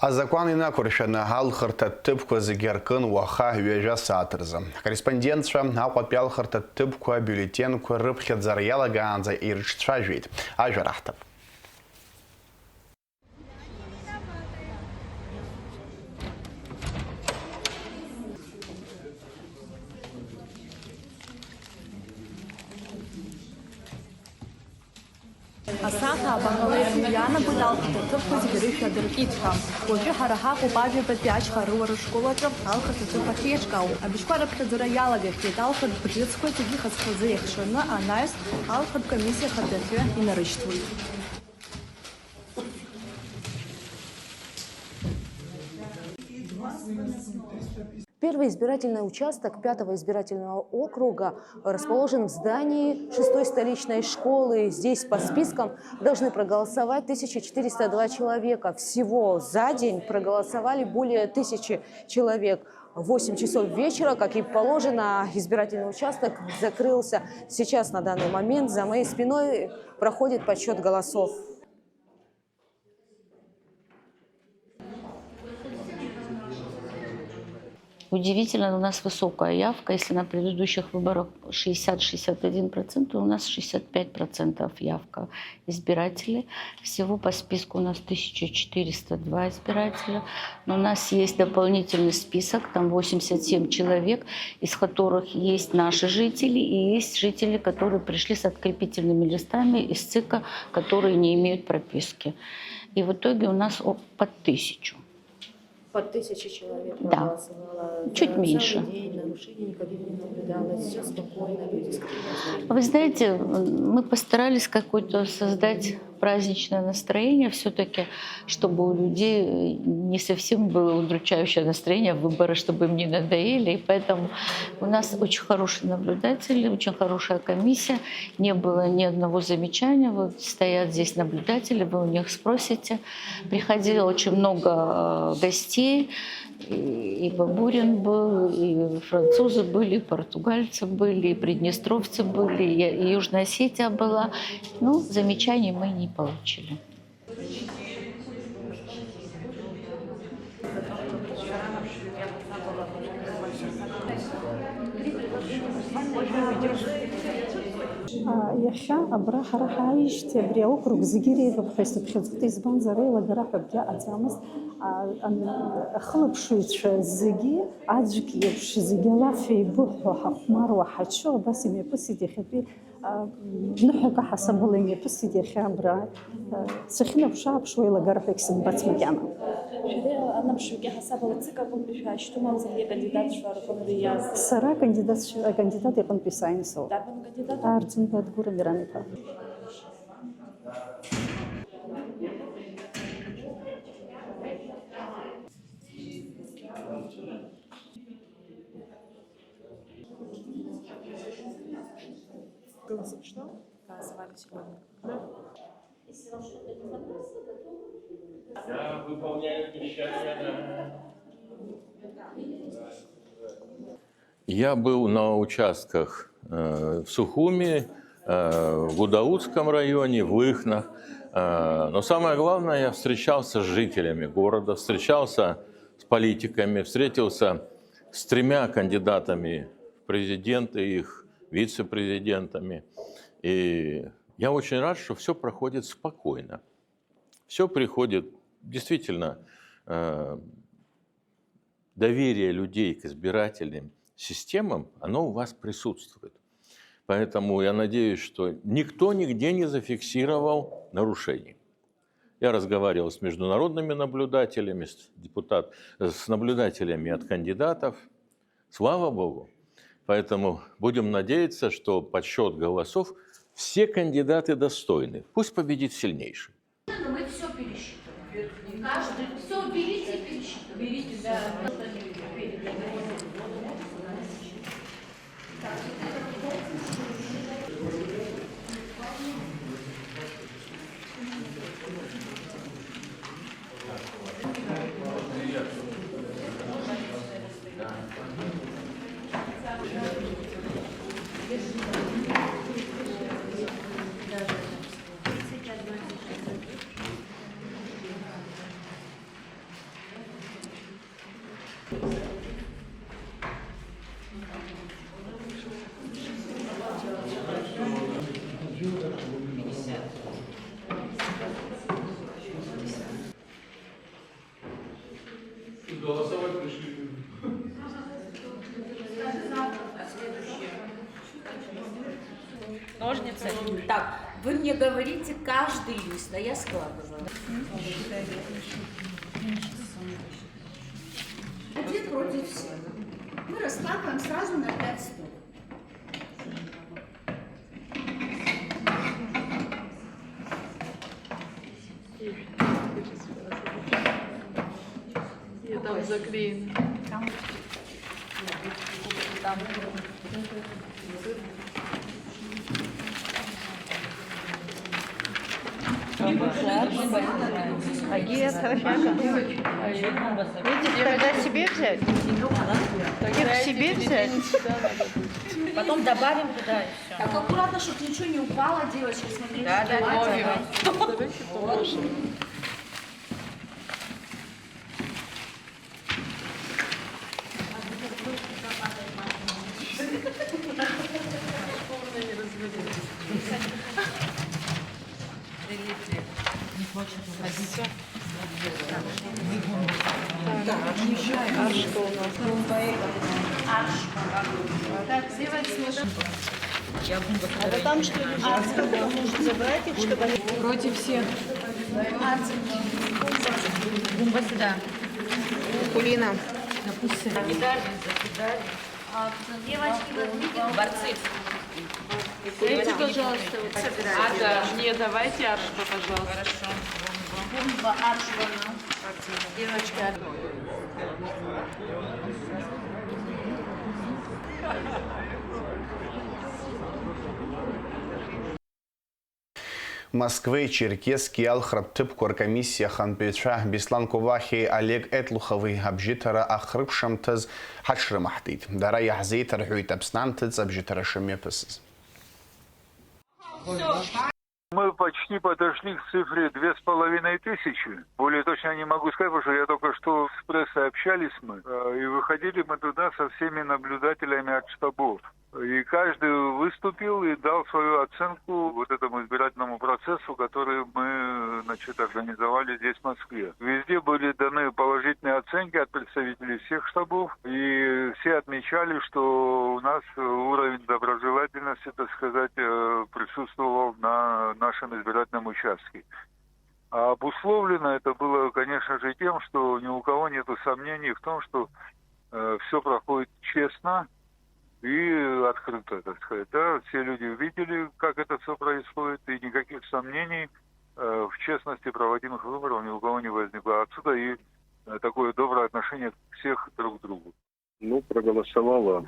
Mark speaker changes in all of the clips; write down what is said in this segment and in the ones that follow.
Speaker 1: Азакуан инақәыршәаны алхырҭа ҭыԥқәа зегьы аркын уаха ҩажәа сааҭ рзы. Акорреспондентцәа Аҟәатәи алхырҭа ҭыԥқәа бюллетенқәа рыԥхьаӡара иалагаанӡа ирыҿцәажәеит. Ажәа раҳҭап.
Speaker 2: Асахьа абаҳалеиԥш иаанагоит алхырҭа ҭыԥқәа зегьы рышәа-дыркит ҳәа. Уажәы ҳара ҳаҟоуп ажәабатәи Ашьха Рыуара школ аҿы алхырҭа ҭыԥ ахьеиҿкаау. Абыжьқәа рыԥхьаӡара иалагахьеит. Алхырҭ бӷьыцқәа зегьы хаз-хазы иахшаны анаҩс алхырҭ комиссиа ахадахьы инарышьҭуеит.
Speaker 3: Первый избирательный участок 5-го избирательного округа расположен в здании 6-й столичной школы. Здесь по спискам должны проголосовать 1402 человека. Всего за день проголосовали более 1000 человек. В 8 часов вечера, как и положено, избирательный участок закрылся. Сейчас на данный момент за моей спиной проходит подсчет голосов.
Speaker 4: Удивительно, у нас высокая явка. Если на предыдущих выборах 60-61%, у нас 65% явка избирателей. Всего по списку у нас 1402 избирателя. Но у нас есть дополнительный список, там 87 человек, из которых есть наши жители и есть жители, которые пришли с открепительными листами из ЦИКа, которые не имеют прописки. И в итоге у нас под 1000.
Speaker 3: Под 1000 человек
Speaker 4: проголосовало. Да. Чуть меньше.
Speaker 3: День нарушений никаких не наблюдалось, все спокойно, люди скрывались.
Speaker 4: Вы знаете, мы постарались какое-то создать праздничное настроение все-таки, чтобы у людей не совсем было удручающее настроение в выборы, чтобы им не надоели. И поэтому у нас очень хорошие наблюдатели, очень хорошая комиссия. Не было ни одного замечания. Вот стоят здесь наблюдатели, вы у них спросите. Приходило очень много гостей. И Бабурин был, и французы были, и португальцы были, и приднестровцы были, и Южная Осетия была. Ну, замечаний мы не получили.
Speaker 5: Иахьа абра ҳара ҳааижьҭеи абри аокруг зегьы иреиӷьуп исыԥхьаӡоит, избанзар еилагара ҳәа акгьы аҟаӡамызт. Ахылаԥшыҩцәа зегьы аӡәк еиԥш, зегьы алаф еибыҳәо, ҳахәмаруа, ҳачо, абас имҩаԥысит иахьатәи ныҳәак аҳасабала имҩаԥысит иахьа абра. Сахьынаԥшы-ааԥшуа еилагара ҳәа егьсымбац макьана. Сара акандидат иҟынтәи сааины. Арӡынба Адгәыр Миран-иԥа.
Speaker 2: Что? Голосовали сегодня.
Speaker 6: Я выполняю обещания. Я был на участках в Сухуми, в Гудаутском районе, в Лыхнах. Но самое главное, я встречался с жителями города, встречался с политиками, встретился с 3 кандидатами в президенты, их вице-президентами. И я очень рад, что все проходит спокойно. Все приходит, действительно, доверие людей к избирательным системам, оно у вас присутствует. Поэтому я надеюсь, что никто нигде не зафиксировал нарушений. Я разговаривал с международными наблюдателями, с наблюдателями от кандидатов. Слава Богу. Поэтому будем надеяться, что подсчет голосов все кандидаты достойны. Пусть победит сильнейший.
Speaker 7: Мы все пересчитываем. Каждый, все берите и пересчитывайте. Берите, да. Ножницы. Так, вы мне говорите каждый лист, а я складываю. Один против всех. Мы раскладываем сразу на 5 штук.
Speaker 2: Там заклеено.
Speaker 8: Видите, тогда себе взять? Их себе взять?
Speaker 7: Потом добавим туда и все. Так аккуратно, чтобы ничего не упало, девочки, смотрите. Да,
Speaker 8: А вы там что ли? Может забрать их, чтобы они...
Speaker 2: Против всех.
Speaker 7: Бумба сюда.
Speaker 8: Кулина.
Speaker 7: Закидали. Девочки, возьмите борцы.
Speaker 2: Дайте, пожалуйста.
Speaker 7: Ага.
Speaker 2: Не, давайте аршба, пожалуйста.
Speaker 7: Хорошо. Бумба, аршба. Девочка.
Speaker 1: Москвы, Черкесский, Алхраттып, Коркомиссия, Ханпетша, Беслан Кувахи, Олег Этлуховый, Абжитара, Ахрыбшамтыз, Хачры Махдид. Дара Яхзейт, Рхуит Абснамтыз, Абжитара Шамепысыз.
Speaker 9: Мы почти подошли к цифре 2500. Более точно не могу сказать, потому что я только что с прессой общались мы. И выходили мы туда со всеми наблюдателями от штабов. И каждый выступил и дал свою оценку вот этому избирательному процессу, который мы, организовали здесь, в Москве. Везде были даны положительные оценки от представителей всех штабов. И все отмечали, что у нас уровень доброжелательности, присутствовал на нашем избирательном участке. А обусловлено это было, конечно же, тем, что ни у кого нет сомнений в том, что все проходит честно и открыто, Да, все люди увидели, как это все происходит, и никаких сомнений в честности проводимых выборов ни у кого не возникло. Отсюда и такое доброе отношение всех друг к другу.
Speaker 10: Проголосовало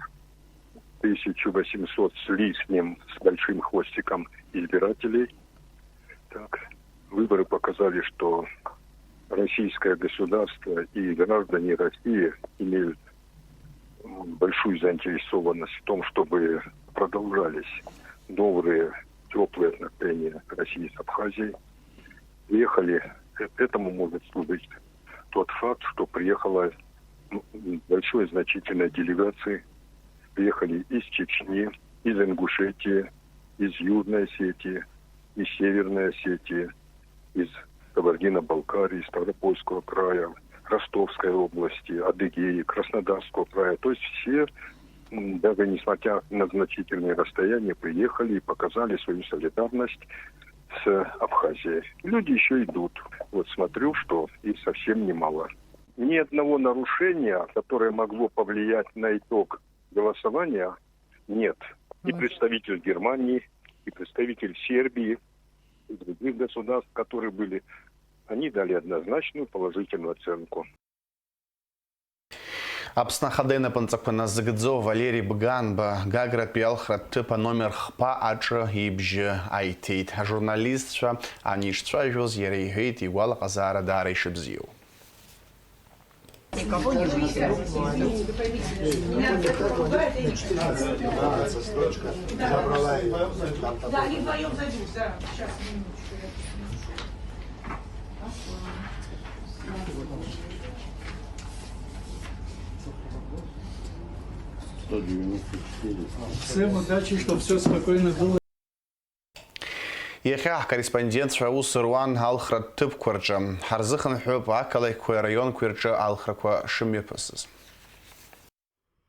Speaker 10: 1800 с лишним, с большим хвостиком избирателей. Выборы показали, что российское государство и граждане России имеют большую заинтересованность в том, чтобы продолжались добрые, теплые отношения России с Абхазией. Этому может служить тот факт, что приехала большой значительная делегация. Приехали из Чечни, из Ингушетии, из Южной Осетии, из Северной Осетии, из Кабардино-Балкарии, Ставропольского края, Ростовской области, Адыгеи, Краснодарского края. То есть все, даже несмотря на значительные расстояния, приехали и показали свою солидарность с Абхазией. Люди еще идут. Смотрю, что их совсем немало. Ни одного нарушения, которое могло повлиять на итог голосования, нет. И представитель Германии, и представитель Сербии, и других государств, которые были, они дали однозначную положительную оценку.
Speaker 1: Апснахадена панцаквана загдзо Валерий Бганба, Гагра Пиалхраттыпа номер хпа ача ибже айтейт. Журналистша Анишча жоз ерейгейт игуал Казара Дарей Шибзиу.
Speaker 7: Никого не выиграл. Да, они вдвоем зайдут, да. Сейчас.
Speaker 11: Всем удачи, чтобы все спокойно было.
Speaker 1: Иахьа корреспондентцәа аус руан алхратә ҭыԥқәа рҿы ҳарзыхынҳәып ақалақьқәеи араионқәеи рҿы алхрақәа шымҩаԥысыз.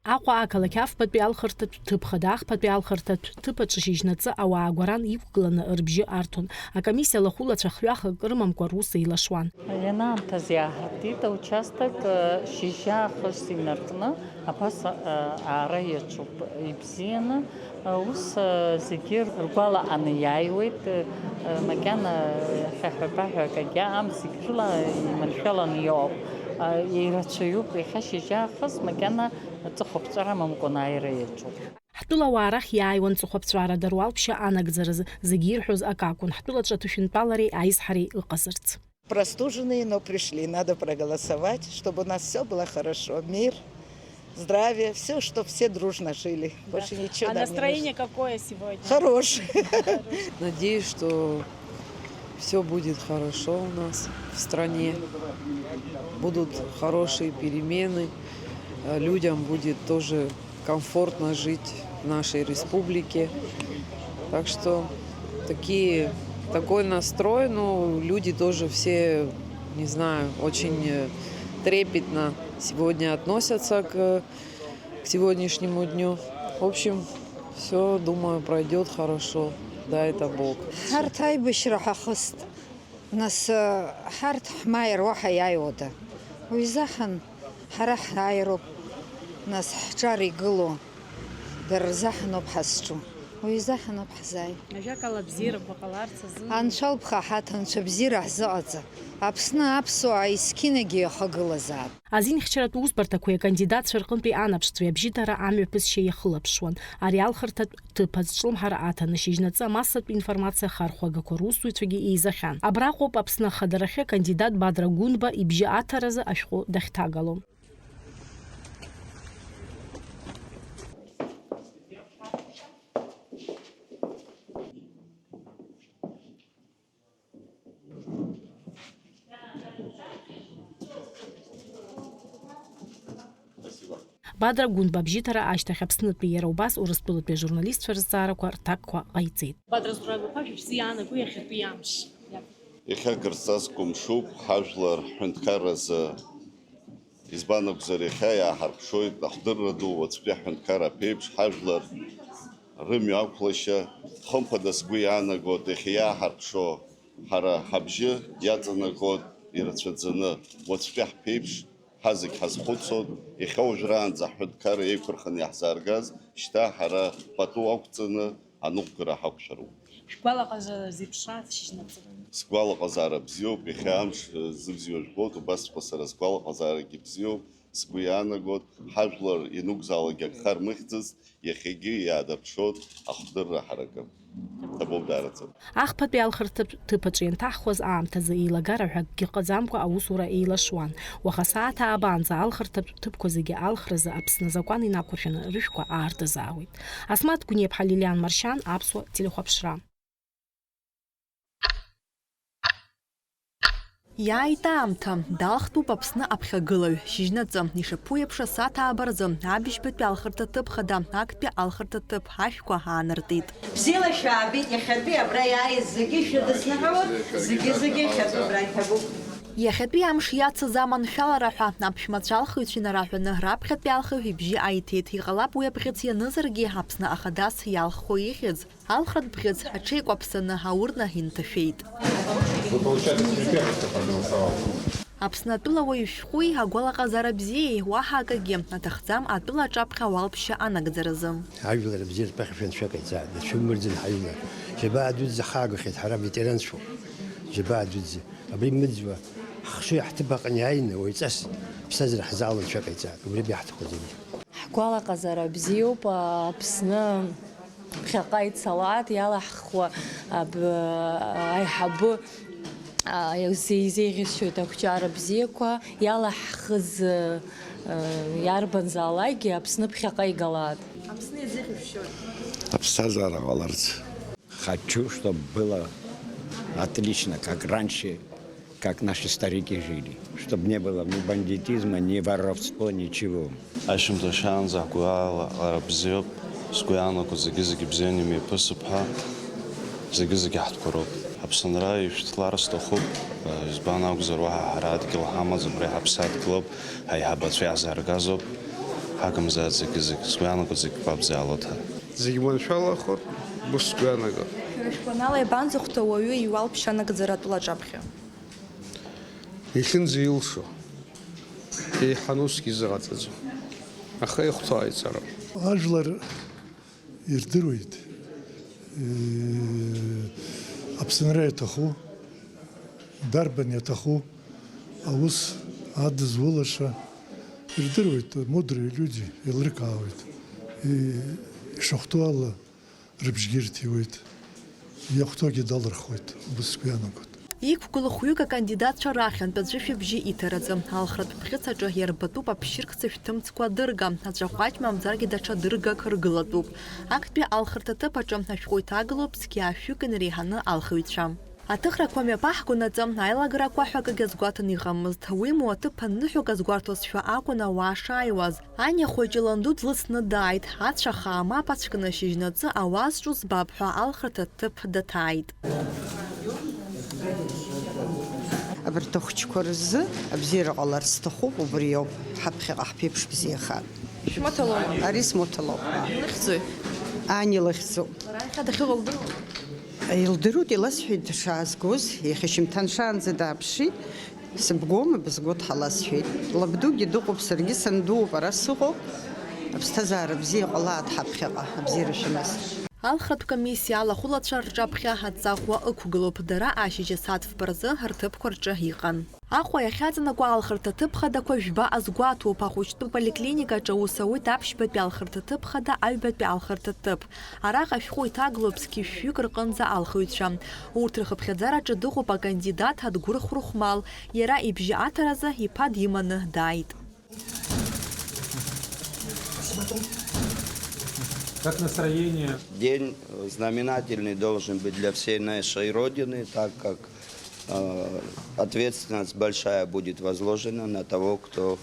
Speaker 12: Аҟәа ақалақь афбатәи алхырҭатә ҭыԥхада ахԥатәи алхырҭатә ҭыԥаҿы шьыжьнаҵы ауаа гәаран иқәгыланы рбжьы арҭон. Акомиссиа лахәылацәа хҩахак рымамкәа рус еилашуан.
Speaker 4: Ианаамҭаз иааҳартит аучасток шьыжьаахыс инаркны абас аара иаҿуп ибзианы ус зегьы ргәалаҟаны иааиуеит макьана ҳәаҳәа-баҳәа акагьаам зегь рыла иманшәаланы иоуп. Ирацәаҩуп иахьа шьыжьаахыс макьана ҵыхәаԥҵәара мамкәан ааира иаҿуп.
Speaker 12: Ҳтәылауаа арахь иааиуан ҵыхәаԥҵәара даруалԥшьа анагӡараз зегьы ирҳәоз акакәын ҳтәылаҿы аҭышәынтәалареи аизҳареи ыҟазарц.
Speaker 13: Простуженные, но пришли. Надо проголосовать, чтобы у нас все было хорошо. Мир, здравие, все, чтобы все дружно жили. Больше ничего.
Speaker 12: А настроение какое сегодня?
Speaker 13: Хорошее.
Speaker 14: Надеюсь, что все будет хорошо у нас в стране. Будут хорошие перемены. Людям будет тоже комфортно жить в нашей республике. Так что такой настрой, ну, люди тоже все, не знаю, очень трепетно сегодня относятся к сегодняшнему дню. В общем, все, думаю, пройдет хорошо. Дай это Бог.
Speaker 15: Хартай бешрахахст. Нас харт хмайр вахаяйода. Уизахан харах айроб. Нас хчари гыло. Дерзахно бхасчу. Уизахно бхазай.
Speaker 12: Ажакала бзира бақаларца зы.
Speaker 15: Аншал бхахатан чабзира заадza. Аԥсны аԥсуаа изқьынагьы иахагылазаап.
Speaker 12: Азин хьчаратә усбарҭақәеи акандидатцәа рҟынтәи анаԥшҵәеи абжьыҭара амҩаԥысшьа иахылаԥшуан. Ари алхырҭатә ҭыԥ азҿлымҳара аҭаны шьыжьнаҵы амассатә информациа хархәагақәа русзуҩцәагьы еизахьан. Абраҟоуп Аԥсны ахадарахьы акандидат Бадра Гәынба ибжьы аҭаразы ашәҟәы дахьҭагало. Бадра Гәынба абжьыҭара ашьҭахь Аԥснытәи иара убас Урыстәылатәи ажурналистцәа рызҵаарақәа рҭакқәа ҟаиҵеит.
Speaker 2: Бадра зурагақәа шәыԥсы иаанаго иахьатәи амш.
Speaker 16: Иахьа кырҵасқәа мшуп, ҳажәлар ҳҳәынҭқарразы избан акәзар иахьа иааҳарԥшоит ахдырра ду уаҵәтәи ҳҳәынҭқар аԥеиԥш ҳажәлар рымҩа ақәлашьа хымԥада сгәы иаанагоит иахьа иааҳарԥшо ҳара ҳабжьы иаҵанакуеит ирацәаӡаны уаҵәтәи ҳԥеиԥш ҳазегь ҳазхәыцуеит иахьа уажәраанӡа ҳҳәынҭқар еиқәырханы иаҳзааргаз шьҭа ҳара пату ақәҵаны аныҟәгара ҳақәшәароуп.
Speaker 2: Шәгәалаҟазара зеиԥшраац шьыжьнаҵы.
Speaker 16: Сгәалаҟазаара бзиоуп, иахьа амш зыбзиоу жәбоит, убасҵәҟьа сара сгәалаҟазаарагьы бзиоуп, сгәы иаанагоит, ҳажәлар ианықәзаалакгьы агха рмыхьӡыц, иахьагьы иаадырԥшоит ахдырра ҳаракы.
Speaker 12: Ахԥатәи алхырҭатә ҭыԥаҿы ианҭаҳхуаз аамҭазы еилагара ҳәа акгьы ҟаӡамкәа аусура еилашуан. Уаха сааҭ аабаанӡа алхырҭатә ҭыԥқәа зегьы алхразы Аԥсны азакәан инақәыршәаны рышәқәа аартызаауеит. Асмаҭ Гәниԥҳа, Лилиан Маршьан, Аԥсуа телехәаԥшра.
Speaker 2: Иааит аамҭа, далхтәуп Аԥсны аԥхьагылаҩ шьыжьнаҵы, ишаԥу еиԥш асааҭ аабаразы абыжьбатәи алхырҭатә ҭыԥхада актәи алхырҭатә ҭыԥ ашәқәа аанартит.
Speaker 17: Бзиала шәаабеит, иахьатәи абра иааиз зегьы шәыдысныҳәалоит, зегьы иахьатәи абра иҭабуп.
Speaker 2: Иахьатәи амш иацыз аманшәалара ҳәа аԥшәмацәа алхыҩцәа инараҳәаны раԥхьатәи алхыҩ ибжьы аиҭеит. Иҟалап уи абӷьыц ианызаргьы Аԥсны ахадас иалххо ихьӡ. Алхратә бӷьыц аҽеикәаԥсаны аурна инҭашәеит. Аԥсны атәылауаҩ шәҟәи агәалаҟазара бзиеи уаҳа акагьы аҭахӡам атәыла аҿаԥхьа ауалԥшьа анагӡаразы.
Speaker 18: Ажәлар бзиа рԥыхьашәа анцәакаиҵааит, дацәымырӡын ҳаҩнар. Џьабаа дуӡӡа ҳаагахьеит ҳара ветеранцәоуп. Џьабаа дуӡӡа. Абри мыӡуа ҳхшыҩ ҳҭыԥаҟны иааины уаҩҵас ԥсҭазаара ҳзаало анцәакаиҵааит. Убри иаҳҭаху зегьы.
Speaker 19: Ҳгәалаҟазара бзиоуп, Аԥсны ԥхьаҟа ицалааит, иалаҳхуа аиҳабы изеиӷьасшьоит ақәҷара бзиақәа, иалаҳхыз иарбанзаалакгьы Аԥсны ԥхьаҟа игалааит.
Speaker 2: Аԥсны иазеиӷьасшьоит.
Speaker 20: Аԥсҭазаара ҟаларц. Хочу, чтобы было отлично, как раньше, как наши старики жили, чтобы не было ни бандитизма, ни воровства, ничего.
Speaker 21: Ашим Ташан Закуала, Арабзиоп, Скуянаку, Загизаки Бзеними, Пасупха, Загизаки Хаткуров. Абсанрай, Штларстохуп, Избанак Зарваха Харадки, Лахама, Забреха Псад Клуб, Хайхабат Фязаргазоп, Хакам Загизаки, Скуянаку, Закипабзалота.
Speaker 22: Зигман Шалахот, Бускуянага.
Speaker 2: Шконала и банзу, кто воюет, и вал пшанак заратула джабхи.
Speaker 22: Ихин зилшо. И хануски загатазу. Ахай хтай цара.
Speaker 23: Ажлар ирдирует. Абсенрай таху, дарбан таху, аус адыз волоша. Ирдирует мудрые люди, илрикавают. И шахтуала рыбжгиртивает. Я кто гидалр ходит, бускуянагот.
Speaker 2: Иквкула хуюка кандидат шарахян, баджифи бжи итерадзам. Алхрат пхица джахер батуп апширкца фитымцкуа дырга. Аджахвач мамзарги дача дырга кыргылатуп. Актпи алхртата пачам нашхой таглоп скиафюкен рихана алхвичам. Атыхра кваме пахкунадзам айлагра квахага газгуатан игамызд. Уиму атыпаннуху газгуартос шва акуна вашайваз. Аня хойжиланду длысны дайт. Атшаха ама пачкана шижнацы аваз жуз бабха алхртатып датайт.
Speaker 13: أبرتوخشكورز أبزير على رستخو وبريو حبخي أحبي بشبزيخان.
Speaker 2: شو مطلوب؟
Speaker 13: أريس مطلوب.
Speaker 2: لخزو.
Speaker 13: أني لخزو.
Speaker 2: رايحة دخل الدرو.
Speaker 13: الدرو دي لسحيد شاز جوز يخشم تنشان زدابشي سبقوم بزقوت خلاص حيد. لبدو يدوقو بسرقي صندوق برسوقو أبستزار بزير على حبخي أبزير شمس.
Speaker 2: Алхрат комиссия алахулатша рджабхя хатзахуа ыкуглоп дара ашиже сатв барзы хартыпква рджагиқан. Ахуа яхьадзанаква алхыртатыпхадаква жба азгуату пахучту поликлиника жаусауи тапшбатпи алхыртатыпхада айбатпи алхыртатып. Арах ашхуи таглопски шюк рқынза алхуитша. Урт рхыпхьадзараджа дыхупа кандидат хадгурх рухмал. Яра ибжи атараза ипад иманы дайт.
Speaker 24: Как настроение?
Speaker 25: День знаменательный должен быть для всей нашей Родины, так как ответственность большая будет возложена на того, кто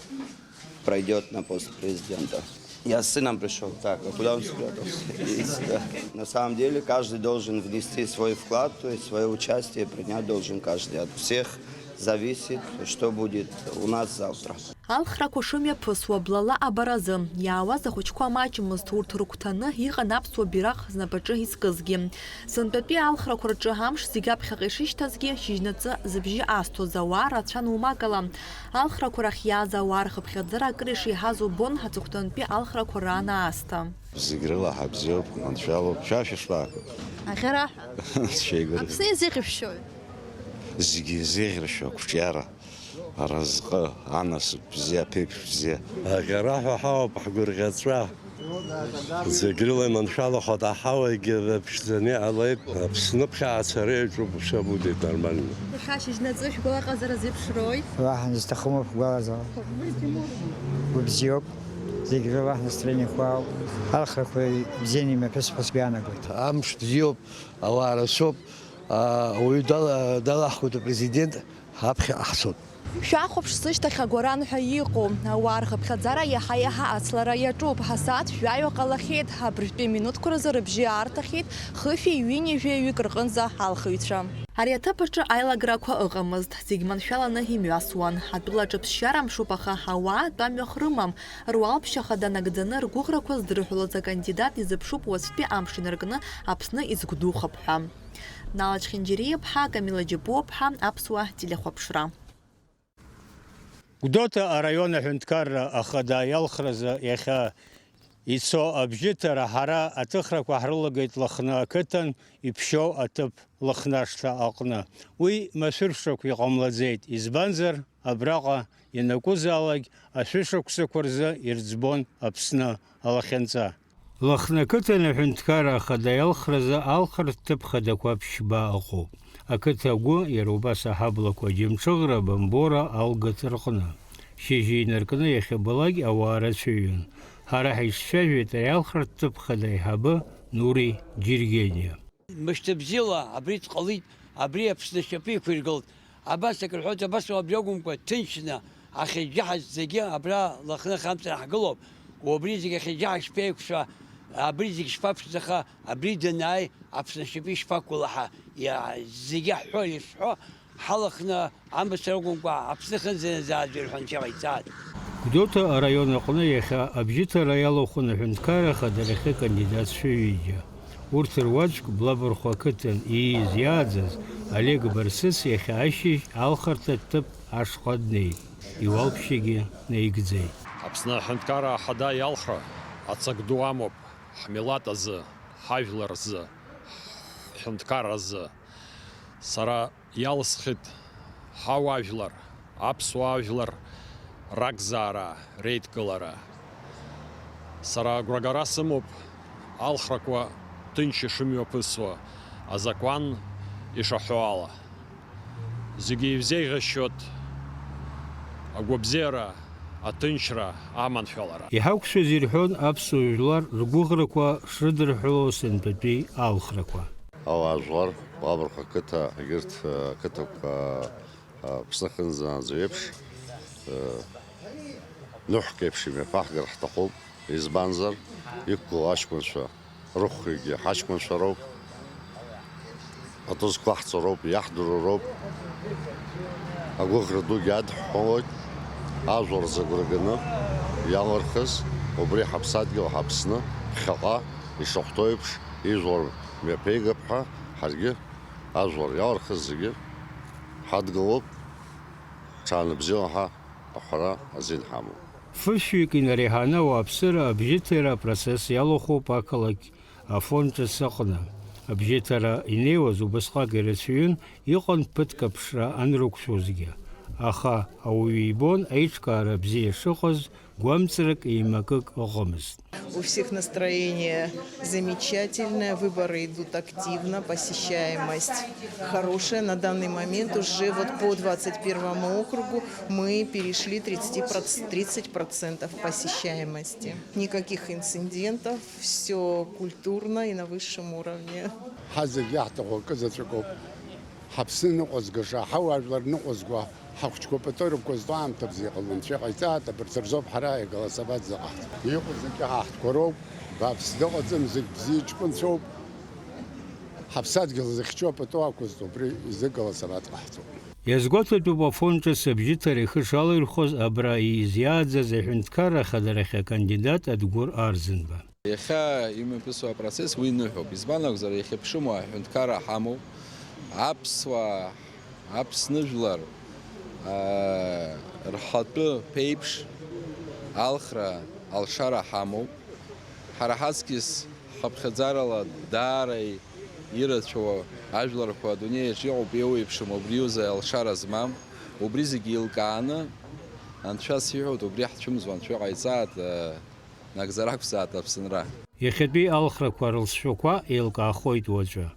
Speaker 25: пройдет на пост президента. Я с сыном пришел, так, а куда он спрятался? На самом деле каждый должен внести свой вклад, то есть свое участие принять должен каждый. От всех зависит, что будет у нас завтра.
Speaker 2: Алхра кошуме псуаблала абаразы. Ява захочква мачымыз турт руктаны иғанап суабирах знапачы искызги. Сынпепи алхра курджахамш зигап хагишиштазги шижнацы зыбжи асто зауа рачан умагала. Алхра курахья зауар хыпхядзара крыши хазу бон хацухтанпи алхра курана аста.
Speaker 21: Зигрила хабзёб, начало, чаще шлаку.
Speaker 2: Ахера?
Speaker 21: Шейгур.
Speaker 2: Апсне зигившой.
Speaker 21: Зигизер еще кучера. Разга, анас, бзе, пип, бзе.
Speaker 26: Агара хау бахгур гацра. Зигрила маншала хода хау гева пштане алай снапха ацаре жу все будет нормально.
Speaker 2: Хашиш надзош гола казара зипшрой.
Speaker 27: Вахан застахумов глаза. Бзёк. Зигрила настроение хау. Алхра кой бзеними песпасбяна говорит.
Speaker 18: Амш бзёк, авара соп. ويدل دلخوت البريزيدنت هابخي أحسن.
Speaker 2: شاخب شسشت خجوران حيقو وارخ بخزارة يحياها أصلرا يجوب حسات شوية قلخيت هبرش بمنوت كرزر بجيار تخيت خفي ويني جوي كرغنزا حالخيتشام. Ариата пача айлаграква ыгамызд. Зигман шаланы химюасуан. Атбила жапшарам шупаха хауа тамёхрымам. Руалпшахада нагданы ргуграква здрыхулаза кандидат изыпшуп уаспи амшиныргны апсны изгдухапха. Налач Хинджириепха, Камила Джибопха, Апсуа Телехопшра.
Speaker 28: Гудота района Хюнткар Ахада Ялхраза Яха Ицо Абжитара Хара Атыхра Квахрылагает Лахна Кытан и Пшо Атып Лахнашта Акна. Уи Масуршок Якомладзейт Избанзар Абрага Янакузалаг Ашишок Сукурза Ирцбон Апсна Алахенца. Лахна Кытан Хюнткара Ахада Ялхраза Алхар Тыпхада Квапшба Аку. Акытагу Ярубаса Хаблаква Джимчыгра Бамбора Алгатыркна. Шижинеркна Яхабалаги Авара Сюин. Харахишшавит Ялхар Тыпхада Хаба Нури Джиргения.
Speaker 29: Мыштабзила, Абрит Калит, Абри Апснашапи Кургал,
Speaker 3: أباسك الحوت بس وبيوقم تنشنا أخي جهز زجي أبرا لخنا خمسة حقلوب وبريزك أخي جهز بيك شو أبريزك شفاف زخا أبريد الناي أبسن شبي شفاك كلها يا زجي حول شو حلقنا عم بسرقون أبسن خنزن زاد الحنشة زاد
Speaker 28: Кудота района Қонаяха обжита раялу хуна хунткара хадарахе кандидат шевидя. Уртер вачк блабурхуакытен и зиадзаз Олег Барсыс яха ашиш алхарта тып ашқадней. И валпшиги наигдзей.
Speaker 5: Апсна хунткара хада ялхра ацагдуамоп хмилатазы хавларзы хунткаразы сара ялсхит хававлар апсуавлар Ракзара, Рейткалара. Сара Грагарасамоп, Алхраква, Тынчи Шумиопысва, Азакван и Шахуала. Зигиевзейга счет, Агвабзера, Атынчра, Аманфелара.
Speaker 28: И хаукши зирхон апсуюлар Ргуграква, Шридерхолосен Петри, Алхраква.
Speaker 16: Аважвар, Бабарха Кыта, Гирт Кыток, Псаханза Зевепш. نحكي بشي مفاحقر حتقوب إزبانزر يكو عشكون شو روح يجي عشكون شو روب أتوزك واحد روب يحضر روب أقول ردو جاد حوت أزور زغرقنا يالرخص وبري حبسات جو حبسنا خطأ يشوحتويبش يزور مبيجا بحا حرقي أزور يالرخص زغير حد قلوب كان بزيوها أحرى أزين حامو
Speaker 28: Фышвик и нарихана у абсыра обжитера процесс ялоху пакалак афонча сахна. Обжитера инева зубасха гересюн ихон пыткапшра анрукшузге. Аха ауибон айчка арабзия шохоз гуамцрак и макак огомыз.
Speaker 6: У всех настроение замечательное, выборы идут активно, посещаемость хорошая. На данный момент уже вот по 21 округу мы перешли 30% посещаемости. Никаких инцидентов, все культурно и на высшем уровне.
Speaker 7: حقشكو بتورب كوزدام تبزيق المنشق عيسات برترزوب حرايق على سبات زقات يقول زكي حاحت كروب بابس دقت زمزك بزيج كنشوب حبسات قل زكشو بتوها كوزدو بري زق على سبات قحتو
Speaker 28: يزغوت بفونجا سبجيتر خشال الخوز ابرا يزيادز زهنتكار خدرخ كانديدات ادغور ارزنبا
Speaker 8: يخا يمبسوا процесс وينوحو بزبانك زر يخبشمو هنتكار حامو عبسوا عبس نجلر رحطو بيبش الخرا الشارع حامو حرحاسكيس خبخزارلا داري يرتشو عجلر خو دنيا جيو بيوي بشمو بريوزا الشارع زمام وبريزي الكانا انشاس يعود وبريحت شمزوان شو عيزات نقزراك بساعة بسنرا
Speaker 28: يخدبي الخرا كوارل شوكوا إلقا خويت وجه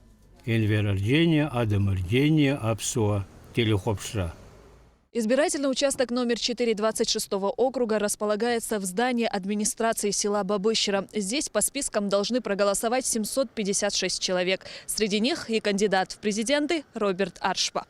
Speaker 28: инверорджения, адаморджения, апсуа, телехопшра.
Speaker 9: Избирательный участок номер 4 26-го округа располагается в здании администрации села Бабыщера. Здесь по спискам должны проголосовать 756 человек. Среди них и кандидат в президенты Роберт Аршпа.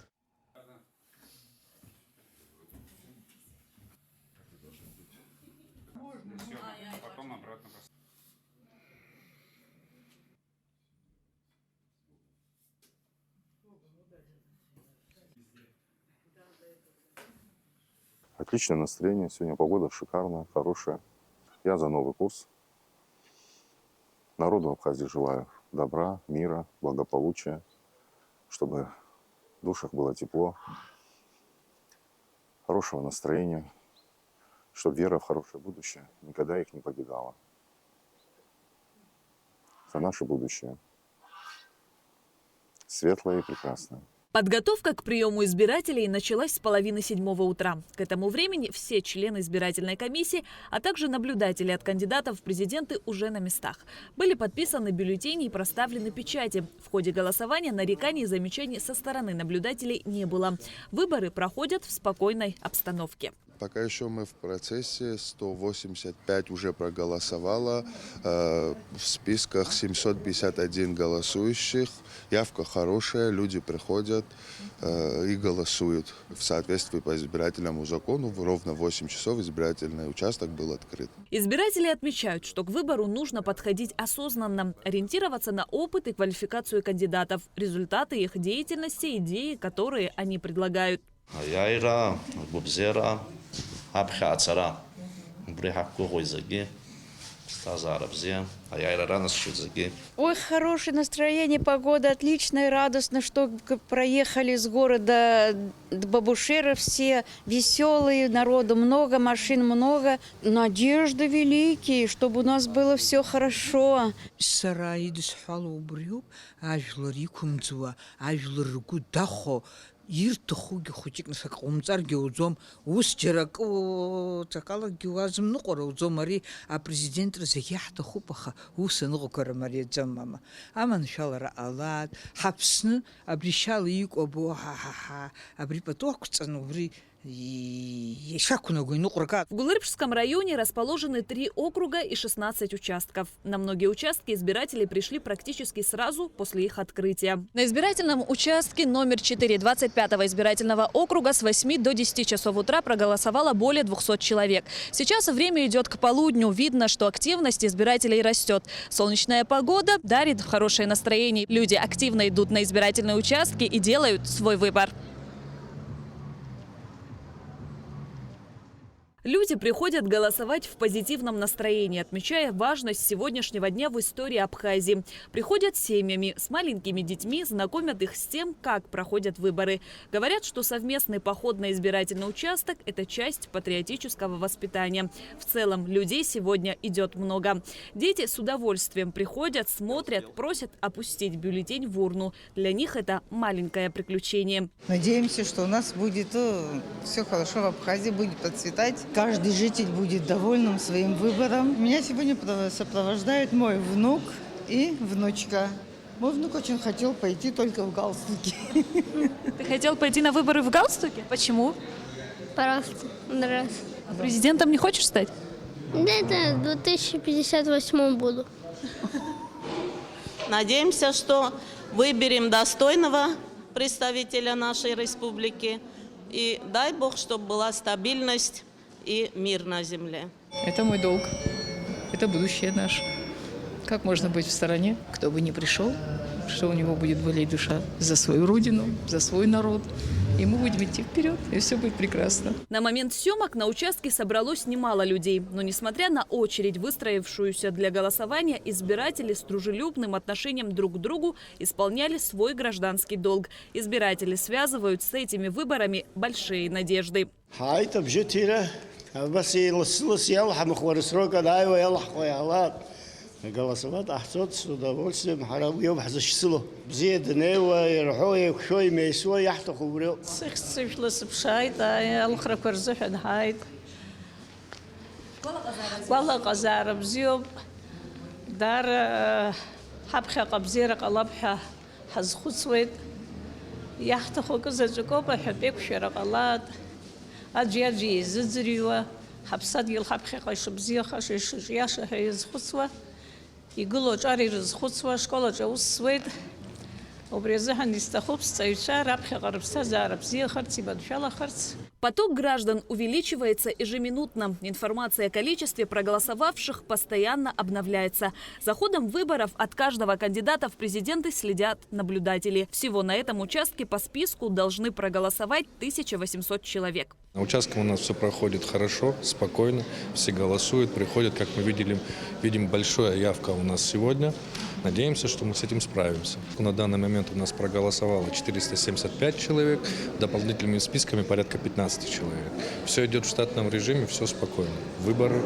Speaker 10: Отличное настроение. Сегодня погода шикарная, хорошая. Я за новый курс. Народу Абхазии желаю добра, мира, благополучия, чтобы в душах было тепло, хорошего настроения, чтобы вера в хорошее будущее никогда их не покидала. За наше будущее. Светлое и прекрасное.
Speaker 9: Подготовка к приему избирателей началась с 6:30 утра. К этому времени все члены избирательной комиссии, а также наблюдатели от кандидатов в президенты уже на местах. Были подписаны бюллетени и проставлены печати. В ходе голосования нареканий и замечаний со стороны наблюдателей не было. Выборы проходят в спокойной обстановке.
Speaker 1: Пока еще мы в процессе, 185 уже проголосовало, в списках 751 голосующих, явка хорошая, люди приходят и голосуют. В соответствии по избирательному закону ровно в 8 часов избирательный участок был открыт.
Speaker 9: Избиратели отмечают, что к выбору нужно подходить осознанно, ориентироваться на опыт и квалификацию кандидатов, результаты их деятельности, идеи, которые они предлагают.
Speaker 4: Ой, хорошее настроение, погода отличная, радостно, что проехали с города до Бабушера все веселые, народу много, машин много. Надежды великие, чтобы у нас было все хорошо.
Speaker 11: Иртхуги хутик насак умцарги узом ус чирак цакала гюазм нуқора узомари а президент разяхта хупаха усынғы көремари заммама аман шалара алад хапсны абришал ик обу ха абри поток цануври. В
Speaker 9: Гулырбшском районе расположены 3 округа и 16 участков. На многие участки избиратели пришли практически сразу после их открытия. На избирательном участке номер 4 25-го избирательного округа с 8 до 10 часов утра проголосовало более 200 человек. Сейчас время идет к полудню. Видно, что активность избирателей растет. Солнечная погода дарит хорошее настроение. Люди активно идут на избирательные участки и делают свой выбор. Люди приходят голосовать в позитивном настроении, отмечая важность сегодняшнего дня в истории Абхазии. Приходят семьями, с маленькими детьми, знакомят их с тем, как проходят выборы. Говорят, что совместный поход на избирательный участок – это часть патриотического воспитания. В целом, людей сегодня идет много. Дети с удовольствием приходят, смотрят, просят опустить бюллетень в урну. Для них это маленькое приключение.
Speaker 6: Надеемся, что у нас будет все хорошо в Абхазии, будет процветать. Каждый житель будет довольным своим выбором. Меня сегодня сопровождает мой внук и внучка. Мой внук очень хотел пойти только в галстуке.
Speaker 9: Ты хотел пойти на выборы в галстуке? Почему?
Speaker 12: Просто нравится.
Speaker 9: А президентом не хочешь стать?
Speaker 12: Да, в 2058 буду.
Speaker 14: Надеемся, что выберем достойного представителя нашей республики. И дай Бог, чтобы была стабильность и мир на земле.
Speaker 15: Это мой долг. Это будущее наше. Как можно быть в стороне, кто бы ни пришел, что у него будет болеть душа за свою родину, за свой народ. И мы будем идти вперед, и все будет прекрасно.
Speaker 9: На момент съемок на участке собралось немало людей. Но несмотря на очередь, выстроившуюся для голосования, избиратели с дружелюбным отношением друг к другу исполняли свой гражданский долг. Избиратели связывают с этими выборами большие надежды.
Speaker 18: голосовать, с удовольствием, харабьем, защитило. Бзеднева, ирхой, кшой, мейсо, яхта хубрил.
Speaker 14: Сыхсышлыс бшайт, алхра курзухан хайт. Вала казар бзиоб, дар хабха qabzira qalabha hazkhuswed. Яхта хокзаджукоба хабек шарaqalat. Аджиаджи ззриwa. حبسات يلحق خيش بزيه خش ياش هيز خصوة يقولوا جاري رز خصوة شكله جو السويد وبرزها نستخوب استيشار ربخ غرب سازار بزيه خرتي بدشلا خرت.
Speaker 9: Поток граждан увеличивается ежеминутно. Информация о количестве проголосовавших постоянно обновляется. За ходом выборов от каждого кандидата в президенты следят наблюдатели. Всего на этом участке по списку должны проголосовать 1800 человек.
Speaker 17: На участке у нас все проходит хорошо, спокойно. Все голосуют, приходят. Как мы видим большая явка у нас сегодня. Надеемся, что мы с этим справимся. На данный момент у нас проголосовало 475 человек, дополнительными списками порядка 15 человек. Все идет в штатном режиме, все спокойно. Выборы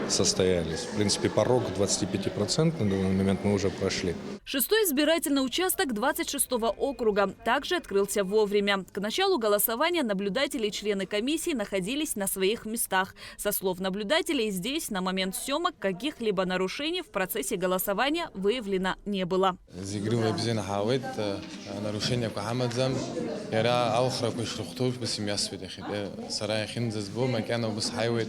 Speaker 17: состоялись. В принципе, порог 25% на данный момент мы уже прошли.
Speaker 9: 6-й избирательный участок 26-го округа также открылся вовремя. К началу голосования наблюдатели и члены комиссии находились на своих местах. Со слов наблюдателей, здесь на момент съемок каких-либо нарушений в процессе голосования выявлено видно не было.
Speaker 13: нарушение Кахамадзам, я аухраку шрухтуш бис мясвид хиде сарай хиндз бо макана бис хайвет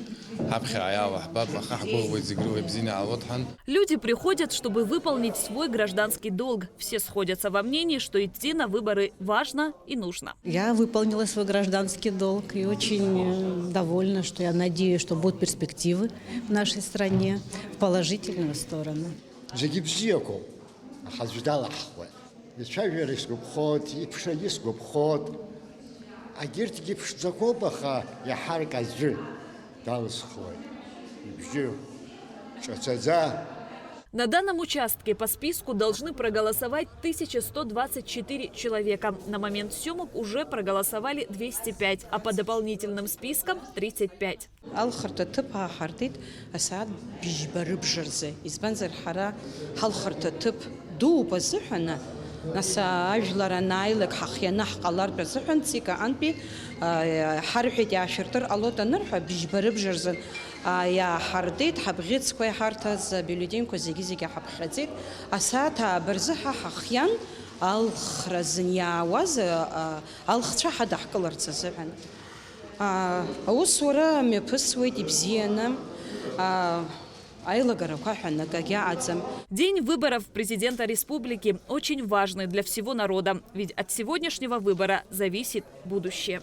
Speaker 13: хабхи ая вахбаб хахбу визигру бзина алватхан.
Speaker 9: Люди приходят, чтобы выполнить свой гражданский долг. Все сходятся во мнении, что идти на выборы важно и нужно.
Speaker 19: Я выполнила свой гражданский долг и очень довольна, что я надеюсь, что будут перспективы в нашей стране в положительную сторону.
Speaker 9: На данном участке по списку должны проголосовать 1124 человека. На момент съемок уже проголосовали 205, а по дополнительным спискам 35.
Speaker 19: نسا أجلر نايلك حخينا حقلار بزحن تيكا أنبي حرحت يا شرطر الله تنرح بيجبر بجرزن يا حرديت حبغيت سكوي حارتز بلودين كوزيجي حبخديت أساتا برزحة حخيان الخرزن يا وز الخطرة حد حقلر تزحن أوصورة مبسويت بزينة
Speaker 9: День выборов президента республики очень важный для всего народа, ведь от сегодняшнего выбора зависит будущее.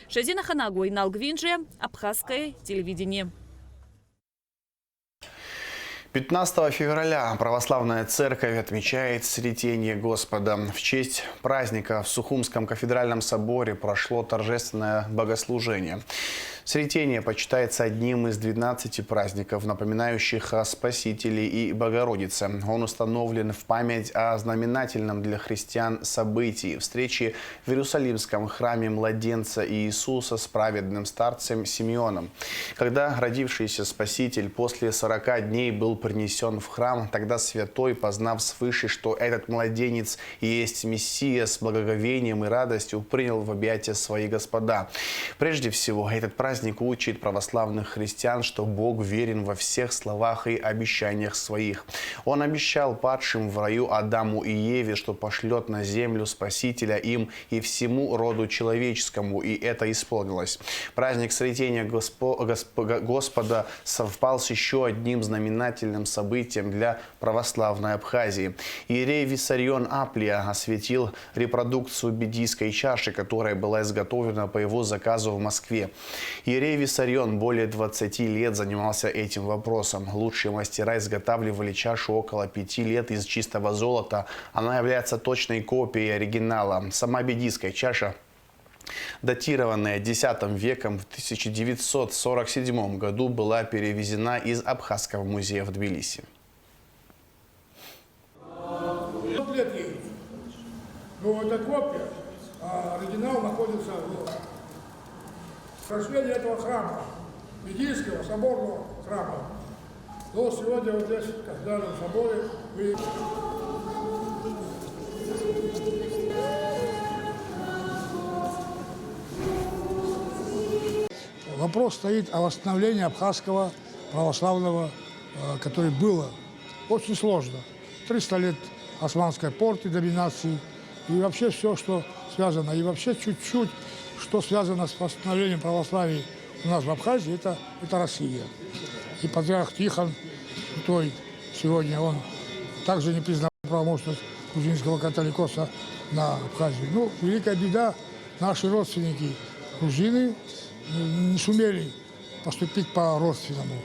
Speaker 9: Шазина Ханагу, Инал Гвинджи, Абхазское телевидение.
Speaker 20: 15 февраля Православная Церковь отмечает Сретение Господа. В честь праздника в Сухумском кафедральном соборе прошло торжественное богослужение. Сретение почитается одним из 12 праздников, напоминающих о Спасителе и Богородице. Он установлен в память о знаменательном для христиан событии – встрече в Иерусалимском храме младенца Иисуса с праведным старцем Симеоном. Когда родившийся Спаситель после 40 дней был принесен в храм, тогда святой, познав свыше, что этот младенец и есть Мессия, с благоговением и радостью принял в объятия свои Господа. Прежде всего, этот праздник учит православных христиан, что Бог верен во всех словах и обещаниях своих. Он обещал падшим в раю Адаму и Еве, что пошлет на землю Спасителя им и всему роду человеческому, и это исполнилось. Праздник Сретения Господа совпал с еще одним знаменательным событием для православной Абхазии. Иерей Виссарион Аплия осветил репродукцию бедийской чаши, которая была изготовлена по его заказу в Москве. Иерей Виссарион более 20 лет занимался этим вопросом. Лучшие мастера изготавливали чашу около 5 лет из чистого золота. Она является точной копией оригинала. Сама бедийская чаша, датированная X веком, в 1947 году была перевезена из Абхазского музея в Тбилиси.
Speaker 21: Но это копия, а оригинал находится в расширении этого храма, Бедийского соборного храма. Но сегодня вот здесь, в кафедральном соборе, вы... Вопрос стоит о восстановлении абхазского православного, которое было очень сложно. 300 лет османской порты, доминации, и вообще все, что связано, и вообще чуть-чуть, что связано с восстановлением православия у нас в Абхазии, это Россия. И патриарх Тихон, той сегодня, он также не признал правомощность грузинского католикоса на Абхазию. Ну, великая беда, наши родственники грузины не сумели поступить по-родственному.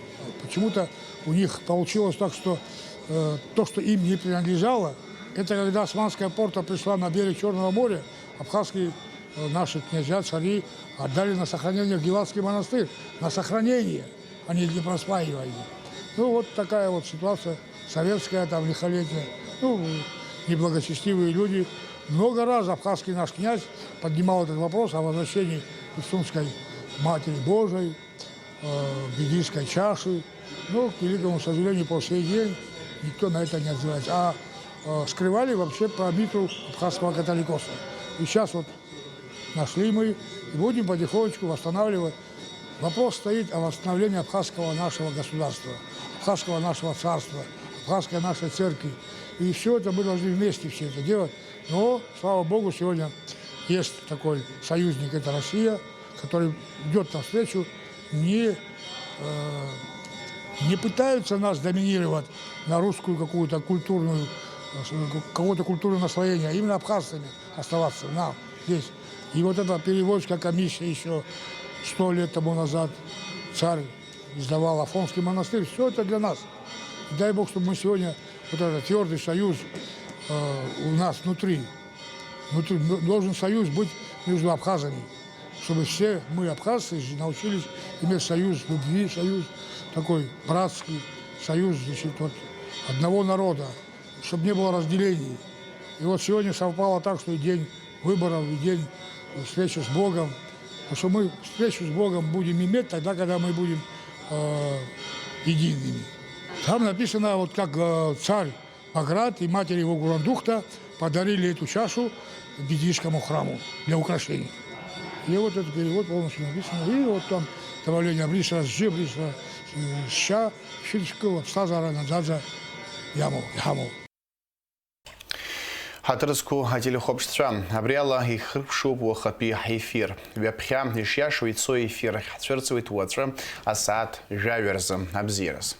Speaker 21: Почему-то у них получилось так, что то, что им не принадлежало, это когда османская порта пришла на берег Черного моря, абхазские наши князья, цари отдали на сохранение в Гелатский монастырь. На сохранение, а не для просваивания. Ну, вот такая вот ситуация советская, там, лихолетняя. Ну, неблагочестивые люди. Много раз абхазский наш князь поднимал этот вопрос о возвращении Иисусской Матери Божией, бедийской чаши. Но, к великому сожалению, по сей день никто на это не отзывается. А скрывали вообще про митру абхазского католикоса. И сейчас вот нашли мы и будем потихонечку восстанавливать. Вопрос стоит о восстановлении абхазского нашего государства, абхазского нашего царства, абхазской нашей церкви. И все это мы должны вместе все это делать. Но, слава Богу, сегодня есть такой союзник, это Россия, который идет навстречу, не пытаются нас доминировать на русскую какую-то культурную, какое-то культурное наслоение, а именно абхазцами оставаться нам здесь. И вот эта переводческая комиссия еще 100 лет тому назад, царь издавал Афонский монастырь, все это для нас. И дай Бог, чтобы мы сегодня, вот этот твердый союз у нас внутри, должен союз быть между абхазами, чтобы все мы, абхазцы, научились иметь союз любви, союз такой братский, союз, значит, вот, одного народа, чтобы не было разделений. И вот сегодня совпало так, что и день выборов, и день встречи с Богом. Потому что мы встречу с Богом будем иметь тогда, когда мы будем едиными. Там написано, вот как царь Баграт и матери его Гурандухта подарили эту чашу Бидийскому храму для украшений. И вот этот перевод полностью написан. И вот там добавление ближе с ближе ща, щитского, абстазара, надзадза, яму.
Speaker 20: Хатырску телехопштра абриала и хрпшу по хапи эфир. Вепхя ишья швейцой эфир. Хатшерцевый туатра асад жаверза абзирас.